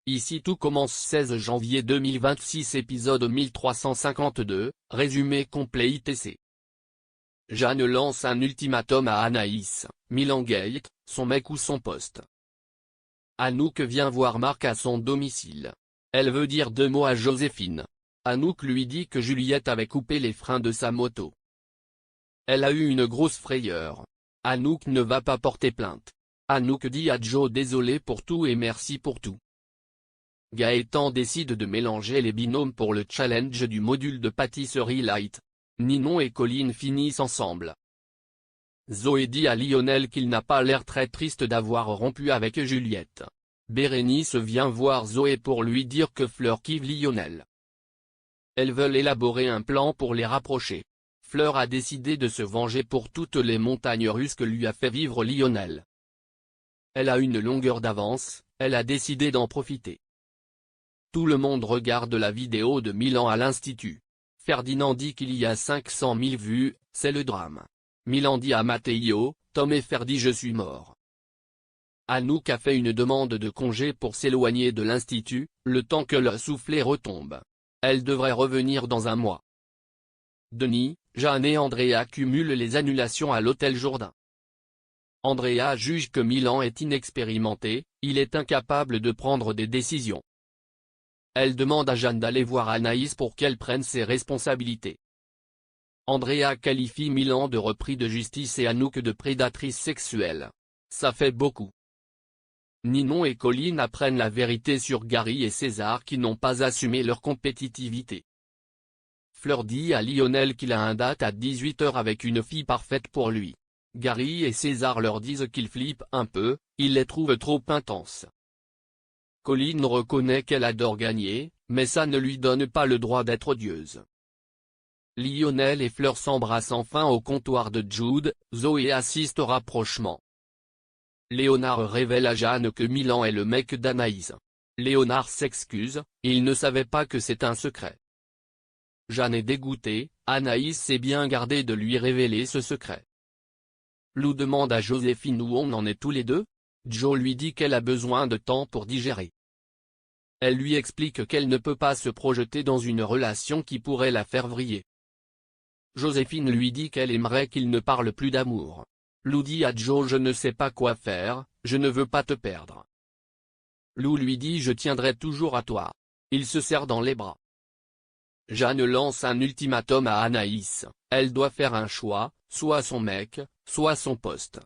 Ici tout commence 16 janvier 2026 épisode 1352, résumé complet etc. Jeanne lance un ultimatum à Anaïs, Milan Gate, son mec ou son poste. Anouk vient voir Marc à son domicile. Elle veut dire 2 mots à Joséphine. Anouk lui dit que Juliette avait coupé les freins de sa moto. Elle a eu une grosse frayeur. Anouk ne va pas porter plainte. Anouk dit à Joe désolé pour tout et merci pour tout. Gaëtan décide de mélanger les binômes pour le challenge du module de pâtisserie light. Ninon et Colline finissent ensemble. Zoé dit à Lionel qu'il n'a pas l'air très triste d'avoir rompu avec Juliette. Bérénice vient voir Zoé pour lui dire que Fleur kiffe Lionel. Elles veulent élaborer un plan pour les rapprocher. Fleur a décidé de se venger pour toutes les montagnes russes que lui a fait vivre Lionel. Elle a une longueur d'avance, elle a décidé d'en profiter. Tout le monde regarde la vidéo de Milan à l'Institut. Ferdinand dit qu'il y a 500 000 vues, c'est le drame. Milan dit à Matteo, Tom et Ferdi je suis mort. Anouk a fait une demande de congé pour s'éloigner de l'Institut, le temps que le soufflet retombe. Elle devrait revenir dans un mois. Denis, Jeanne et Andrea cumulent les annulations à l'hôtel Jourdain. Andrea juge que Milan est inexpérimenté, il est incapable de prendre des décisions. Elle demande à Jeanne d'aller voir Anaïs pour qu'elle prenne ses responsabilités. Andrea qualifie Milan de repris de justice et Anouk de prédatrice sexuelle. Ça fait beaucoup. Ninon et Colline apprennent la vérité sur Gary et César qui n'ont pas assumé leur compétitivité. Fleur dit à Lionel qu'il a un date à 18 h avec une fille parfaite pour lui. Gary et César leur disent qu'ils flippent un peu, ils les trouvent trop intenses. Colline reconnaît qu'elle adore gagner, mais ça ne lui donne pas le droit d'être odieuse. Lionel et Fleur s'embrassent enfin au comptoir de Jude, Zoé assiste au rapprochement. Léonard révèle à Jeanne que Milan est le mec d'Anaïs. Léonard s'excuse, il ne savait pas que c'est un secret. Jeanne est dégoûtée, Anaïs s'est bien gardée de lui révéler ce secret. Lou demande à Joséphine où on en est tous les deux. Joe lui dit qu'elle a besoin de temps pour digérer. Elle lui explique qu'elle ne peut pas se projeter dans une relation qui pourrait la faire vriller. Joséphine lui dit qu'elle aimerait qu'il ne parle plus d'amour. Lou dit à Joe je ne sais pas quoi faire, je ne veux pas te perdre. Lou lui dit je tiendrai toujours à toi. Il se serre dans les bras. Jeanne lance un ultimatum à Anaïs, elle doit faire un choix, soit son mec, soit son poste.